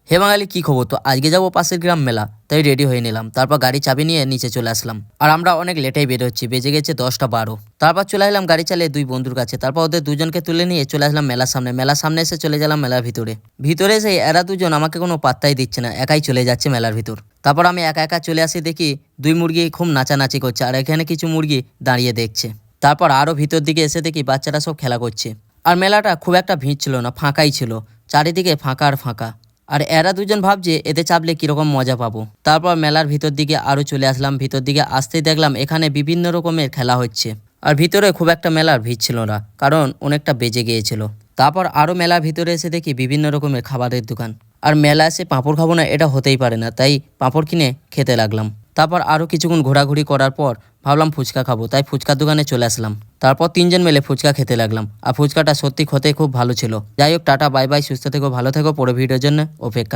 হে বাঙালি, কি খবর? তো আজকে যাবো পাশের গ্রাম মেলা, তাই রেডি হয়ে নিলাম। তারপর গাড়ি চাবি নিয়ে নিচে চলে আসলাম। আর আমরা অনেক লেটেই বের হচ্ছি, বেজে গেছে 10টা 12। তারপর চলে এলাম গাড়ি চালিয়ে দুই বন্ধুর কাছে। তারপর ওদের দুজনকে তুলে নিয়ে চলে আসলাম মেলার সামনে। মেলার সামনে এসে চলে গেলাম মেলার ভিতরে। ভিতরে এসে এরা দুজন আমাকে কোনো পাত্তাই দিচ্ছে না, একাই চলে যাচ্ছে মেলার ভিতর। তারপর আমি একা একা চলে আসি, দেখি দুই মুরগি খুব নাচানাচি করছে, আর এখানে কিছু মুরগি দাঁড়িয়ে দেখছে। তারপর আরও ভিতর দিকে এসে দেখি বাচ্চারা সব খেলা করছে। আর মেলাটা খুব একটা ভিড় ছিল না, ফাঁকাই ছিল, চারিদিকে ফাঁকা আর ফাঁকা। আর এরা দুজন ভাবছে এতে চাপলে কিরকম মজা পাবো। তারপর মেলার ভিতর দিকে আরও চলে আসলাম। ভিতর দিকে আসতেই দেখলাম এখানে বিভিন্ন রকমের খেলা হচ্ছে। আর ভিতরে খুব একটা মেলার ভিড় ছিল না, কারণ অনেকটা বেজে গিয়েছিল। তারপর আরও মেলার ভিতরে এসে দেখি বিভিন্ন রকমের খাবারের দোকান। আর মেলা এসে পাঁপড় খাবো না এটা হতেই পারে না, তাই পাঁপড় কিনে খেতে লাগলাম। তারপর আরও কিছুক্ষণ ঘোরাঘুরি করার পর ভাবলাম ফুচকা খাবো, তাই ফুচকার দোকানে চলে আসলাম। তারপর তিনজন মিলে ফুচকা খেতে লাগলাম। আর ফুচকাটা সত্যি খেতে খুব ভালো ছিল। যাই হোক, টাটা বাই বাই, সুস্থ থেকো, ভালো থেকো, পরে ভিডিওর জন্য অপেক্ষা।